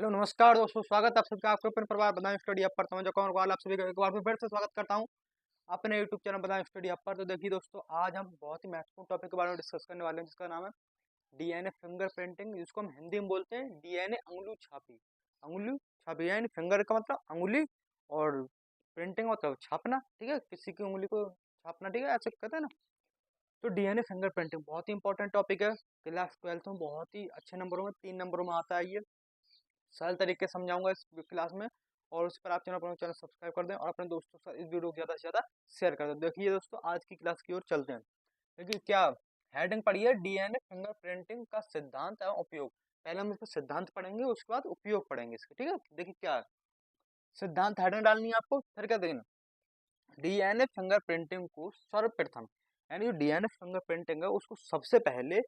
Hello नमस्कार दोस्तों, स्वागत है आप सबका आपके अपने परिवार बदायूं स्टडी अप पर। तो मैं जो कौन आप सभी का एक बार फिर से स्वागत करता हूं अपने YouTube channel Budaun study up पर। तो देखिए दोस्तों, आज हम बहुत ही महत्वपूर्ण टॉपिक के बारे में डिस्कस करने वाले हैं, जिसका नाम है डीएनए फिंगर प्रिंटिंग, जिसको हम हिंदी में बोलते हैं डीएनए अंगुली छापी। अंगुली छापी यानी फिंगर का मतलब अंगुली और प्रिंटिंग मतलब छापना, ठीक है, किसी की उंगली को छापना, ठीक है, ऐसे कहते हैं ना। तो डीएनए फिंगर प्रिंटिंग बहुत ही इंपॉर्टेंट टॉपिक है। क्लास 12th में बहुत ही अच्छे नंबरों में 3 नंबरों में आता है ये। सरल तरीके से समझाऊंगा इस क्लास में। और उस पर आप अपना चैनल सब्सक्राइब कर दें और अपने दोस्तों के साथ इस वीडियो को ज़्यादा से ज़्यादा शेयर कर दें। देखिए दोस्तों, आज की क्लास की ओर चलते हैं। देखिए क्या हेडिंग पढ़ी है, डीएनए फिंगर प्रिंटिंग का सिद्धांत एवं उपयोग। पहले हम इसका सिद्धांत पढ़ेंगे, उसके बाद उपयोग पढ़ेंगे इसके, ठीक है। देखिए क्या है, सिद्धांत हेडिंग डालनी है आपको, फिर क्या देखना, डीएनए फिंगर प्रिंटिंग को सर्वप्रथम, यानी जो डीएनए फिंगर प्रिंटिंग है उसको सबसे पहले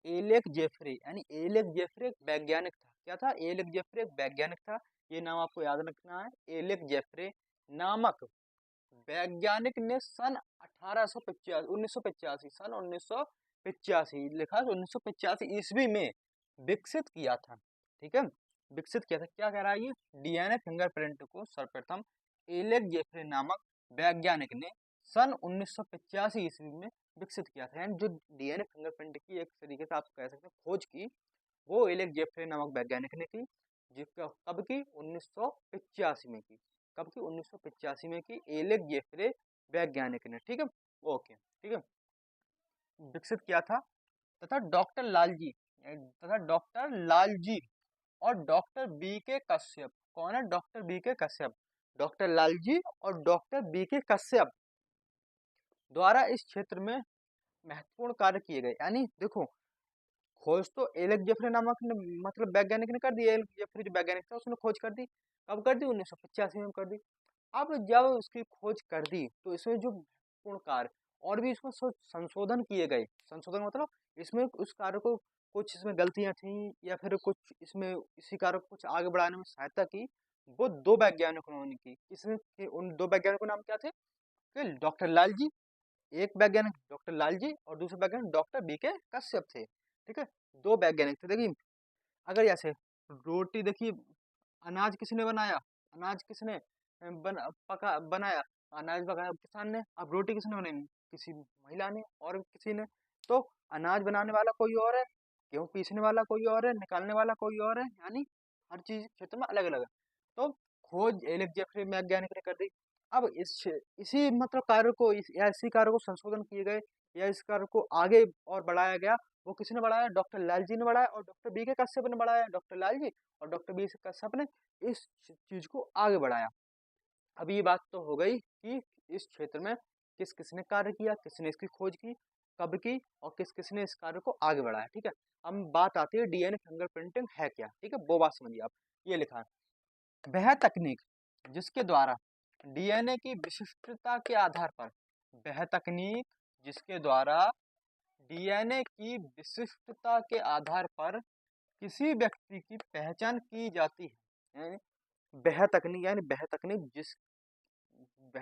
एलेक जेफरे, यानी एलेक जेफरे एक वैज्ञानिक था। क्या था? एलेक जेफरे एक वैज्ञानिक था। ये नाम आपको याद रखना है। एलेक जेफरे नामक वैज्ञानिक ने सन 1885 1985 सन 1985 लिखा है, 1985 ईस्वी में विकसित किया था, ठीक है। विकसित किया था। क्या कह रहा है ये, डीएनए फिंगरप्रिंट को सर्वप्रथम एलेक जेफरे नामक वैज्ञानिक ने सन 1985 ईस्वी में विकसित किया था। यानी जो डीएनए फिंगरप्रिंट की एक तरीके से आप कह सकते हैं खोज की, वो एलेक जेफरे नामक वैज्ञानिक ने की। जिसका कब की? 1985 में की। कब की? 1985 में की, एलेक जेफरे वैज्ञानिक ने, ठीक है। ओके, ठीक है, विकसित किया था। तथा डॉक्टर लालजी और डॉक्टर बी के कश्यप। कौन है? डॉक्टर बी के कश्यप। डॉक्टर लालजी और डॉक्टर बी के कश्यप द्वारा इस क्षेत्र में महत्वपूर्ण कार्य किए गए। यानी देखो, खोज तो एलेक जेफरे नामक ने, मतलब वैज्ञानिक ने कर दी। एलेक जेफरे जो वैज्ञानिक था उसने खोज कर दी। कब कर दी? 1985 में कर दी। अब जब उसकी खोज कर दी तो इसमें जो महत्वपूर्ण कार्य और भी इसमें संशोधन किए गए। संशोधन मतलब इसमें उस कार्य को, कुछ इसमें गलतियां थी या फिर कुछ इसमें इसी कार्य को कुछ आगे बढ़ाने में सहायता की, वो दो वैज्ञानिकों ने की। इसमें उन दो वैज्ञानिकों के नाम क्या थे? डॉक्टर लालजी, एक वैज्ञानिक डॉक्टर लालजी और दूसरे वैज्ञानिक डॉक्टर बी के कश्यप थे, ठीक है। दो वैज्ञानिक थे। देखिए, अगर ऐसे रोटी, देखिए अनाज किसने बनाया? अनाज किसने पका बनाया? अनाज पकाया किसान ने। अब रोटी किसने बनाई? किसी महिला ने और किसी ने। तो अनाज बनाने वाला कोई और है, गेहूं पीसने वाला कोई और है, निकालने वाला कोई और है, यानी हर चीज क्षेत्र में अलग अलग है। तो खोज एलेक जेफरे वैज्ञानिक ने कर दी। अब इसी मतलब कार्य को या इसी कार्य को संशोधन किए गए या इस कार्य को आगे और बढ़ाया गया। वो किसने बढ़ाया? डॉक्टर लालजी ने बढ़ाया और डॉक्टर बी के कश्यप ने बढ़ाया। डॉक्टर लालजी और डॉक्टर बी के कश्यप ने इस चीज को आगे बढ़ाया। अब ये बात तो हो गई कि इस क्षेत्र में किस किसने कार्य किया, किसने इसकी खोज की, कब की, और किस किसने इस कार्य को आगे बढ़ाया, ठीक है। हम बात आती है डीएनए फिंगरप्रिंटिंग है क्या, ठीक है, वो बात समझिए आप। ये लिखा है, वह तकनीक जिसके द्वारा डीएनए की विशिष्टता के आधार पर, वह तकनीक जिसके द्वारा डीएनए की विशिष्टता के आधार पर किसी व्यक्ति की पहचान की जाती है। यानी वह तकनीक, यानी वह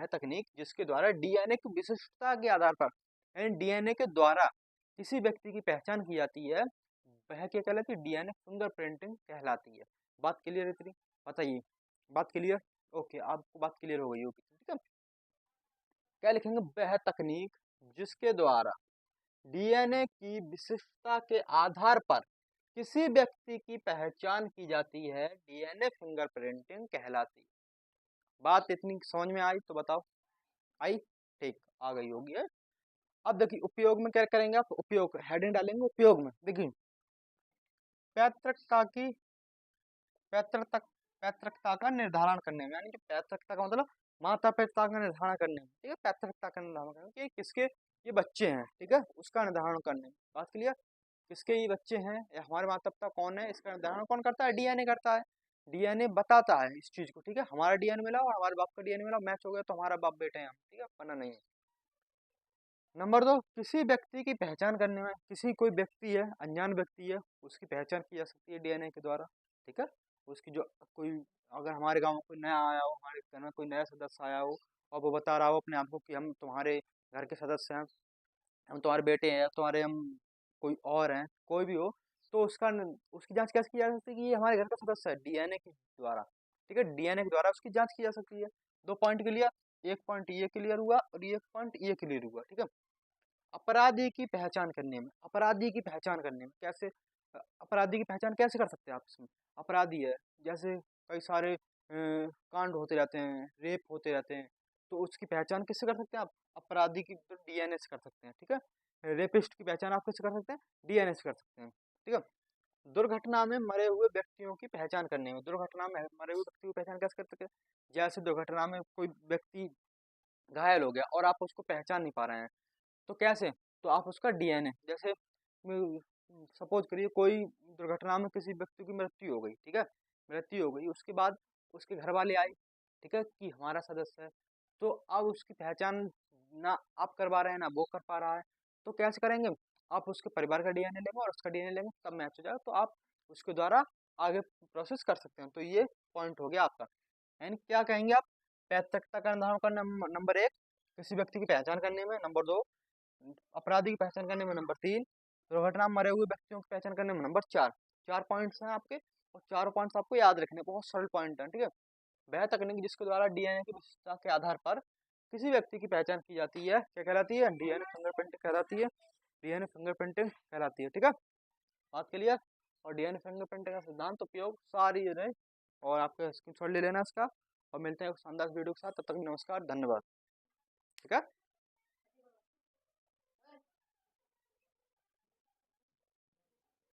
तकनीक जिसके द्वारा डीएनए की विशिष्टता के आधार पर, यानी डीएनए के द्वारा किसी व्यक्ति की पहचान की जाती है, वह क्या कहलाती है? डीएनए फिंगरप्रिंटिंग कहलाती है। बात क्लियर है इतनी? बताइए, बात क्लियर? ओके, आपको बात क्लियर हो गई होगी, ठीक है। क्या लिखेंगे? वह तकनीक जिसके द्वारा डीएनए की विशिष्टता के आधार पर किसी व्यक्ति की पहचान की जाती है, डीएनए फिंगरप्रिंटिंग कहलाती है। बात इतनी समझ में आई तो बताओ, आई? ठीक, आ गई होगी है। अब देखिए उपयोग में क्या करेंगे आप, उपयोग हेडिंग डालेंगे। उपयोग में देखिए, पैतृकता की पैतृक पैतृकता का निर्धारण करने में, यानी कि पैतृकता का मतलब माता पिता का निर्धारण करने में, ठीक है। पैतृकता का निर्धारण करने में कि किसके ये बच्चे हैं, ठीक है, उसका निर्धारण करने में। बात क्लियर? किसके ये बच्चे हैं या हमारे माता पिता कौन है, इसका निर्धारण कौन करता है? डीएनए करता है। डीएनए बताता है इस चीज को, ठीक है। हमारा डीएनए मिला और हमारे बाप का डीएनए मिला, मैच हो गया तो हमारा बाप बेटे हैं हम, ठीक है, वरना नहीं है। नंबर 2, किसी व्यक्ति की पहचान करने में, किसी कोई व्यक्ति है, अनजान व्यक्ति है, उसकी पहचान की जा सकती है डीएनए के द्वारा, ठीक है। उसकी जो कोई, अगर हमारे गांव में कोई नया आया हो, हमारे घर में कोई नया सदस्य आया हो और वो बता रहा हो अपने आप को कि हम तुम्हारे घर के सदस्य हैं, हम तुम्हारे बेटे हैं या तुम्हारे हम कोई और हैं, कोई भी हो, तो उसकी जांच कैसे की जा सकती है कि ये हमारे घर का सदस्य है, डीएनए के द्वारा। ठीक है, डीएनए के द्वारा उसकी जांच की जा सकती है। 2 पॉइंट क्लियर, एक पॉइंट ये क्लियर हुआ और एक पॉइंट ये क्लियर हुआ। ठीक है, अपराधी की पहचान करने में, अपराधी की पहचान करने में कैसे, अपराधी की पहचान कैसे कर सकते हैं आप इसमें? अपराधी है, जैसे कई सारे कांड होते रहते हैं, रेप होते रहते हैं, तो उसकी पहचान किससे कर सकते हैं आप? अपराधी की तो डीएनए से कर सकते हैं। ठीक है, रेपिस्ट की पहचान आप किससे कर सकते हैं? डीएनए से कर सकते हैं। ठीक है, दुर्घटना में मरे हुए व्यक्तियों की पहचान करने में, दुर्घटना में मरे हुए व्यक्ति की पहचान कैसे कर सकते हैं? जैसे दुर्घटना में कोई व्यक्ति घायल हो गया और आप उसको पहचान नहीं पा रहे हैं, तो कैसे? तो आप उसका डीएनए, जैसे सपोज करिए कोई दुर्घटना में किसी व्यक्ति की मृत्यु हो गई। ठीक है, मृत्यु हो गई, उसके बाद उसके घर वाले आए, ठीक है, कि हमारा सदस्य है, तो अब उसकी पहचान ना आप करवा रहे हैं ना वो कर पा रहा है, तो कैसे करेंगे? आप उसके परिवार का डीएनए लेंगे और उसका डीएनए लेंगे, तब मैच हो जाएगा, तो आप उसके द्वारा आगे प्रोसेस कर सकते हैं। तो ये पॉइंट हो गया आपका। यानी क्या कहेंगे आप? पैतृकता का निर्धारण करना नंबर 1, किसी व्यक्ति की पहचान करने में नंबर 2, अपराधी की पहचान करने में नंबर 3, दुर्घटना में मरे हुए व्यक्तियों की पहचान करने में नंबर 4। 4 पॉइंट्स हैं आपके, और चारों पॉइंट्स आपको याद रखने हैं, बहुत सरल पॉइंट है। ठीक है, वह तकनीक जिसके द्वारा डीएनए की विशेषता के आधार पर किसी व्यक्ति की पहचान की जाती है, क्या कहलाती है? डीएनए फिंगरप्रिंटिंग कहलाती है, डीएनए फिंगरप्रिंटिंग कहलाती है। ठीक है, बात क्लियर? और डीएनए फिंगरप्रिंटिंग का सिद्धांत उपयोग सारी रहे, और आपका स्क्रीनशॉट ले लेना इसका, और मिलते हैं एक शानदार वीडियो के साथ। तब तक नमस्कार, धन्यवाद। ठीक है।